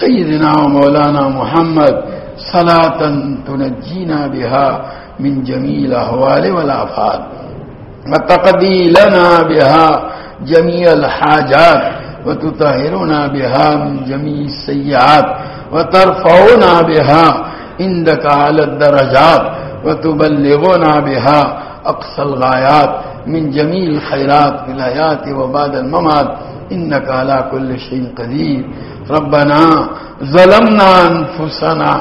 سيدنا ومولانا محمد صلاة تنجينا بها من جميع الأهوال والآفات وتقضي لنا بها جميع الحاجات وتطهرنا بها من جميع السيئات وترفعنا بها عندك على الدرجات وتبلغنا بها أقصى الغايات من جميع الخيرات في الحياة وبعد الممات إنك على كل شيء قدير. ربنا ظلمنا أنفسنا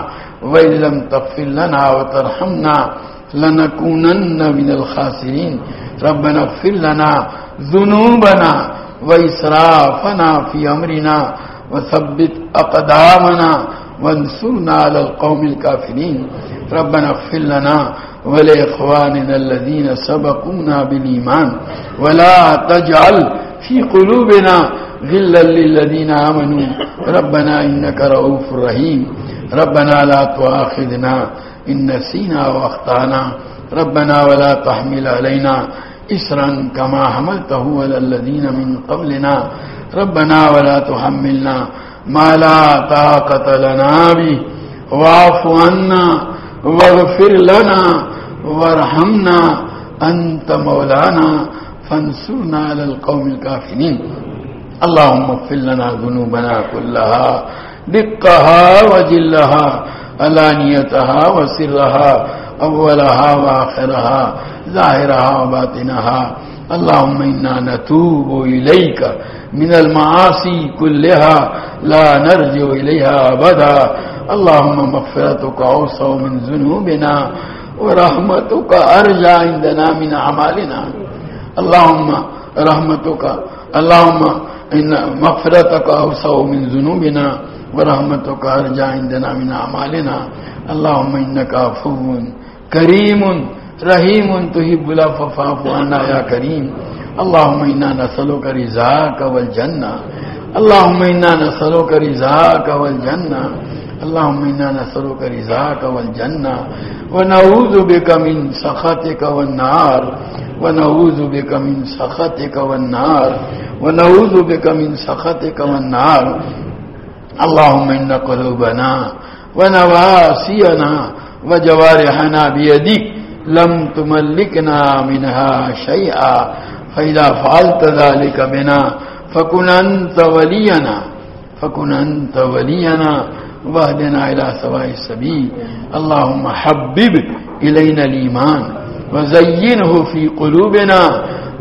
وإن لم تغفر لنا وترحمنا لنكونن من الخاسرين. ربنا اغفر لنا ذنوبنا وإسرافنا في أمرنا وثبت أقدامنا وانصرنا على القوم الكافرين. ربنا اغفر لنا ولإخواننا الذين سبقونا بالإيمان ولا تجعل في قلوبنا غلا للذين آمنوا ربنا إنك رؤوف رحيم. ربنا لا تؤاخذنا إن نسينا وأخطأنا ربنا ولا تحمل علينا إسرا كما حملته على الذين من قبلنا ربنا ولا تحملنا ما لا طاقة لنا به واعف عنا واغفر لنا وارحمنا أنت مولانا فانصرنا على القوم الكافرين. اللهم اغفر لنا ذنوبنا كلها دقها وجلها علانيتها وسرها أولها وآخرها ظاهرها وباطنها. اللهم إنا نتوب إليك من المعاصي كلها لا نرجع إليها أبدا اللهم مغفرتك أوسع من ذنوبنا ورحمتك أرجى عندنا من أعمالنا. اللهم إن مغفرتك أوسع من ذنوبنا ورحمتك أرجى عندنا من أعمالنا. اللهم إنك عفو كريم رحيم تحب العفو فاعف عنا يا كريم. اللهم إنا نسألك رضاك والجنة. اللهم إنا نسألك رضاك والجنة. اللهم إنا نسألك رضاك والجنة ونعوذ بك من سخطك والنار. ونعوذ بك من سخطك والنار. ونعوذ بك من سخطك والنار. اللهم إن قلوبنا ونواسينا وجوارحنا بيدك لم تملكنا منها شيئا فإذا فعلت ذلك بنا فكن أنت ولينا واهدنا إلى سواء السبيل. اللهم حبب إلينا الإيمان وزينه في قلوبنا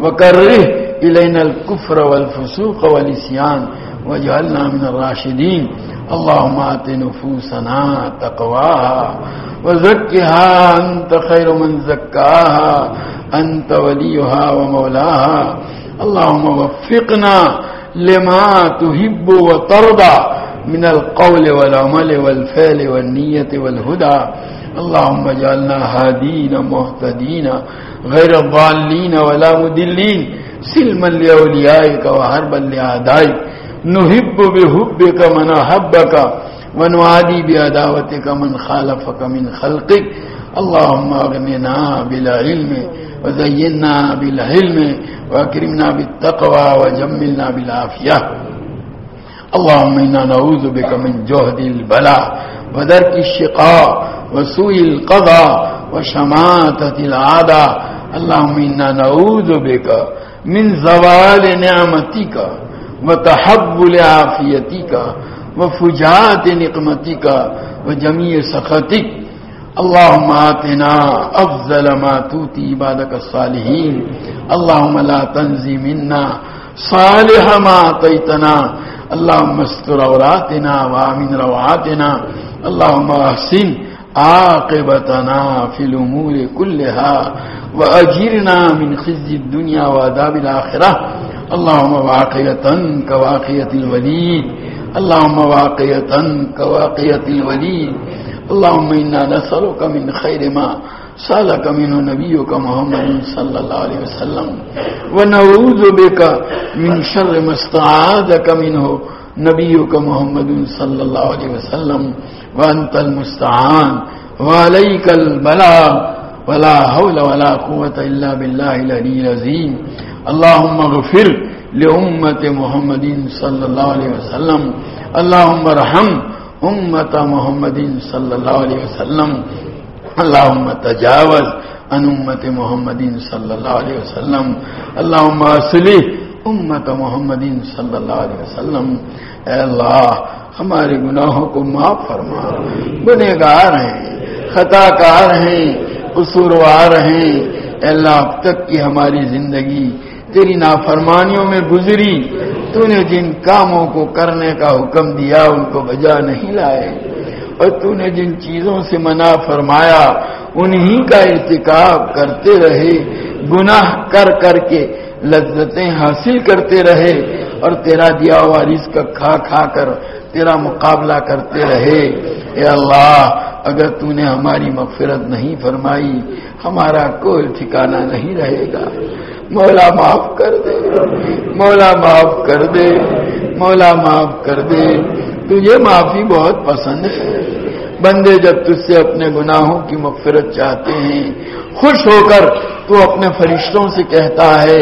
وكره إلينا الكفر والفسوق والعصيان واجعلنا من الراشدين. اللهم آت نفوسنا تقواها وزكها أنت خير من زكاها أنت وليها ومولاها. اللهم وفقنا لما تحب وترضى من القول والعمل والفعل والنية والهدى. اللهم اجعلنا هادين مهتدين غير ضالين ولا مضلين سلما لأوليائك وحربا لأعدائك. نحب بحبك من أحبك ونعادي بعداوتك من خالفك من خلقك. اللهم اغننا بالعلم وزينا بالعلم واكرمنا بالتقوى وجملنا بالعافية. اللهم إنا نعوذ بك من جهد البلاء ودرك الشقاء وسوء القضاء وشماتة الأعداء. اللهم إنا نعوذ بك من زوال نعمتك وتحول عافيتك وفجاءة نقمتك وجميع سخطك. اللهم آتنا أفضل ما تؤتي عبادك الصالحين. اللهم لا تنزي منا صالح ما أعطيتنا. اللهم استر عوراتنا وآمن روعاتنا. اللهم أحسن عاقبتنا في الأمور كلها وأجرنا من خزي الدنيا وعذاب الآخرة. اللهم واقية كواقية الوليد. اللهم واقية كواقية الوليد. اللهم إنا نسألك من خير ما سألك منه نبيك محمد صلى الله عليه وسلم ونعوذ بك من شر ما استعاذك منه نبيك محمد صلى الله عليه وسلم وأنت المستعان وعليك البلاغ ولا حول ولا قوة إلا بالله العلي العظيم. اللهم اغفر لأمة محمد صلى الله عليه وسلم. اللهم ارحم أمة محمد صلى الله عليه وسلم. اللهم تجاوز عن أمة محمد صلى الله عليه وسلم. اللهم اصلح أمة محمد صلى اللہ علیہ وسلم. اے اللہ ہمارے گناہوں کو معاف فرما. گنہگار ہیں، خطا کار ہیں، قصوروار ہیں. اے اللہ اب تک کی ہماری زندگی تیری نافرمانیوں میں گزری. تو نے جن کاموں کو کرنے کا حکم دیا ان کو بجا نہیں لائے، اور تو نے جن چیزوں سے منع فرمایا انہی کا ارتکاب کرتے رہے. گناہ کر کر کے لذتیں حاصل کرتے رہے اور تیرا دیا ہوا رزق کھا کھا کر تیرا مقابلہ کرتے رہے. اے اللہ اگر تو نے ہماری مغفرت نہیں فرمائی ہمارا کوئی ٹھکانہ نہیں رہے گا. مولا معاف کر دے، مولا معاف کر دے، مولا معاف کر دے. تجھے معافی بہت پسند ہے. بندے جب تجھ سے اپنے گناہوں کی مغفرت چاہتے ہیں خوش ہو کر تو اپنے فرشتوں سے کہتا ہے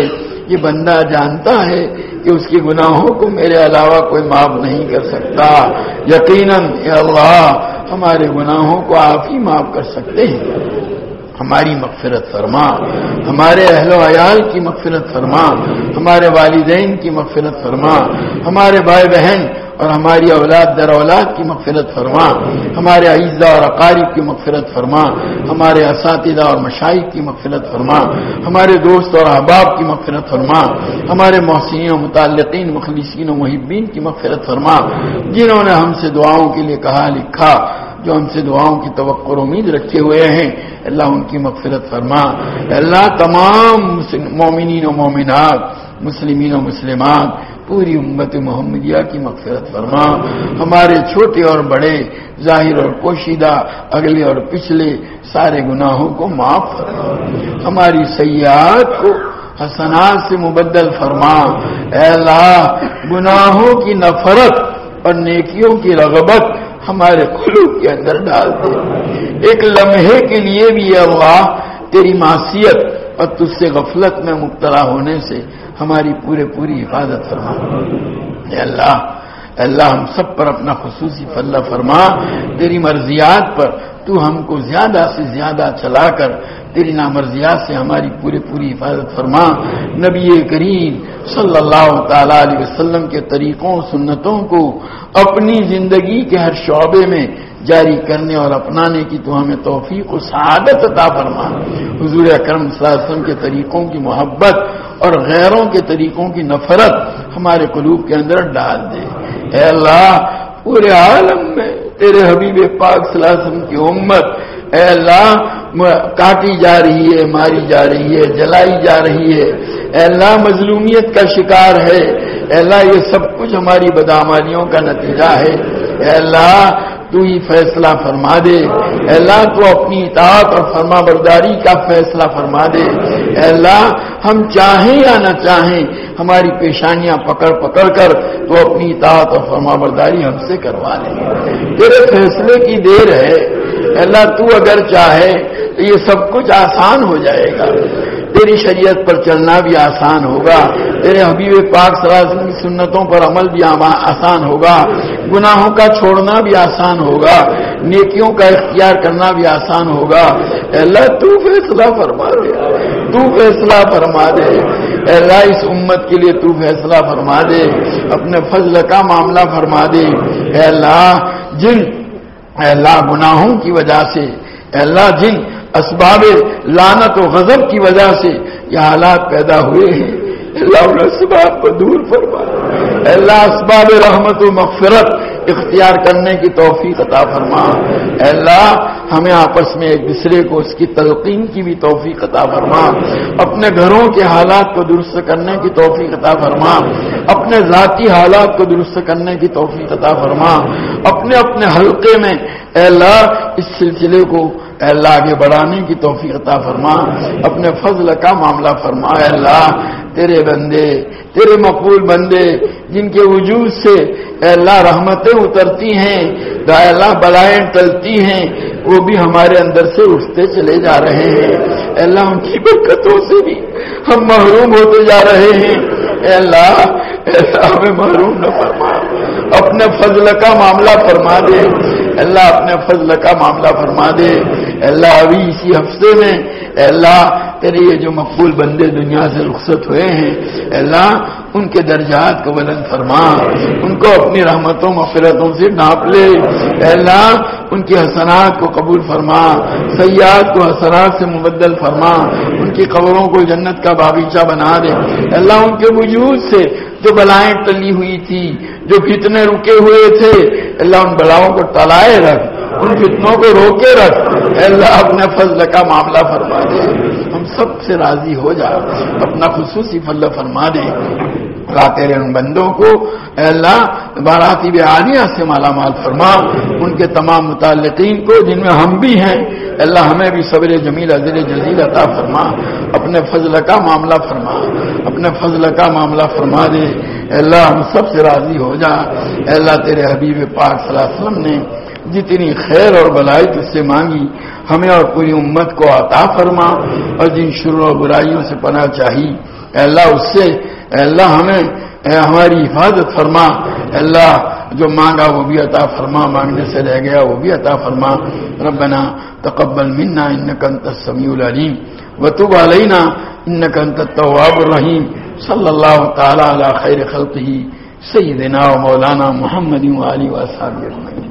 یہ بندہ جانتا ہے کہ اس کے گناہوں کو میرے علاوہ کوئی معاف نہیں کر سکتا. یقیناً اے اللہ ہمارے گناہوں کو آپ ہی معاف کر سکتے ہیں. ہماری مغفرت فرما، ہمارے اہل و عیال کی مغفرت فرما، ہمارے والدین کی مغفرت فرما، ہمارے بھائی بہن اور ہماری اولاد در اولاد کی مغفرت فرما، ہمارے اعزاء اور اقارب کی مغفرت فرما، ہمارے اساتذہ اور مشائخ کی مغفرت فرما، ہمارے دوست اور احباب کی مغفرت فرما، ہمارے محسنین و متعلقین مخلصین و محبین کی مغفرت فرما، جنہوں نے ہم سے دعاؤں کے لیے کہا لکھا، جو ہم سے دعاؤں کی توقع اور امید رکھے ہوئے ہیں، اللہ ان کی مغفرت فرما۔ اللہ تمام مومنین و مومنات، مسلمین و مسلمات، پوری امت محمدیہ کی مغفرت فرما، ہمارے چھوٹے اور بڑے، ظاہر اور پوشیدہ، اگلے اور پچھلے سارے گناہوں کو معاف فرما، ہماری سیئات کو حسنات سے مبدل فرما۔ اے اللہ، گناہوں کی نفرت اور نیکیوں کی رغبت ہمارے قلوب کے اندر ڈال دے، ایک لمحے کے لیے بھی اے اللہ تیری معصیت اور تجھ سے غفلت میں مبتلا ہونے سے ہماری پوری حفاظت فرما۔ اے اللہ ہم سب پر اپنا خصوصی فضل فرما، تیری مرضیات پر تو ہم کو زیادہ سے زیادہ چلا کر تیری نامرضیات سے ہماری پوری حفاظت فرما۔ نبی کریم صلی اللہ تعالی علیہ وسلم کے طریقوں سنتوں کو اپنی زندگی کے ہر شعبے میں جاری کرنے اور اپنانے کی تو ہمیں توفیق و سعادت عطا فرما۔ حضور اکرم صلی اللہ علیہ وسلم کے طریقوں کی محبت اور غیروں کے طریقوں کی نفرت ہمارے قلوب کے اندر ڈال دے۔ اے اللہ، پورے عالم میں تیرے حبیب پاک صلی اللہ علیہ وسلم کی امت اے اللہ کاٹی جا رہی ہے، ماری جا رہی ہے، جلائی جا رہی ہے، اے اللہ مظلومیت کا شکار ہے، اے اللہ یہ سب کچھ ہماری بدعمالیوں کا نتیجہ ہے۔ اے اللہ تو ہی فیصلہ فرما دے، اے اللہ تو اپنی اطاعت اور فرما برداری کا فیصلہ فرما دے۔ اے اللہ ہم چاہیں یا نہ چاہیں ہماری پیشانیاں پکڑ کر تو اپنی اطاعت اور فرما برداری ہم سے کروا لے، تیرے فیصلے کی دیر ہے۔ اے اللہ تو اگر چاہے تو یہ سب کچھ آسان ہو جائے گا، تیری شریعت پر چلنا بھی آسان ہوگا، تیرے حبیب پاک صلی اللہ علیہ وسلم کی سنتوں پر عمل بھی آسان ہوگا، گناہوں کا چھوڑنا بھی آسان ہوگا، نیکیوں کا اختیار کرنا بھی آسان ہوگا۔ اے اللہ تو فیصلہ فرما دے، تو فیصلہ فرما دے۔ اے اللہ اس امت کے لیے تو فیصلہ فرما دے، اپنے فضل کا معاملہ فرما دے۔ اے اللہ گناہوں کی وجہ سے، اے اللہ جن اسباب لعنت و غضب کی وجہ سے یہ حالات پیدا ہوئے ہیں، اللہ ان اسباب کو دور فرما، اللہ اسباب رحمت و مغفرت اختیار کرنے کی توفیق عطا فرما۔ اللہ ہمیں آپس میں ایک دوسرے کو اس کی تلقین کی بھی توفیق عطا فرما، اپنے گھروں کے حالات کو درست کرنے کی توفیق عطا فرما، اپنے ذاتی حالات کو درست کرنے کی توفیق عطا فرما، اپنے حلقے میں اے اللہ اس سلسلے کو اے اللہ آگے بڑھانے کی توفیق عطا فرما، اپنے فضل کا معاملہ فرما۔ اے اللہ تیرے بندے، تیرے مقبول بندے جن کے وجود سے اے اللہ رحمتیں اترتی ہیں، اے اللہ بلائیں ٹلتی ہیں، وہ بھی ہمارے اندر سے اٹھتے چلے جا رہے ہیں۔ اے اللہ ان کی برکتوں سے بھی ہم محروم ہوتے جا رہے ہیں۔ اے اللہ ہمیں محروم نہ فرما، اپنے فضل کا معاملہ فرما دے۔ اللہ اپنے فضل کا معاملہ فرما دے۔ اللہ ابھی اسی ہفتے میں اے اللہ تیرے یہ جو مقبول بندے دنیا سے رخصت ہوئے ہیں، اے اللہ ان کے درجات کو بلند فرما، ان کو اپنی رحمتوں مغفرتوں سے ڈھانپ لے۔ اے اللہ ان کی حسنات کو قبول فرما، سیئات کو حسنات سے مبدل فرما، ان کی قبروں کو جنت کا باغیچہ بنا دے۔ اے اللہ ان کے وجود سے جو بلائیں ٹلی ہوئی تھی، جو فتنے رکے ہوئے تھے، اللہ ان بلاؤں کو ٹلائے رکھ، ان فتنوں کو روکے رکھ۔ اے اللہ اپنے فضل کا معاملہ فرما دے، ہم سب سے راضی ہو جا، اپنا خصوصی فضل فرما دے۔ تیرے ان بندوں کو اے اللہ باراتیب عالیہ سے مالا مال فرما، ان کے تمام متعلقین کو جن میں ہم بھی ہیں، اللہ ہمیں بھی صبر جمیل اجر جزیل عطا فرما، اپنے فضل کا معاملہ فرما، اپنے فضل کا معاملہ فرما دے۔ اے اللہ ہم سب سے راضی ہو جا۔ اے اللہ تیرے حبیب پاک صلی اللہ علیہ وسلم نے جتنی خیر اور بلائی تجھ سے مانگی ہمیں اور پوری امت کو عطا فرما، اور جن شرور و برائیوں سے پناہ چاہی اے اللہ اس سے اے اللہ ہمیں ہماری حفاظت فرما۔ اے اللہ جو مانگا وہ بھی عطا فرما، مانگنے سے رہ گیا وہ بھی عطا فرما۔ ربنا تقبل منا انک انت السمیع العلیم وتب علینا انک انت التواب الرحیم۔ صلی اللہ تعالی علی خیر خلقہ سیدنا و مولانا محمد و آلہ و اصحابہ اجمعین.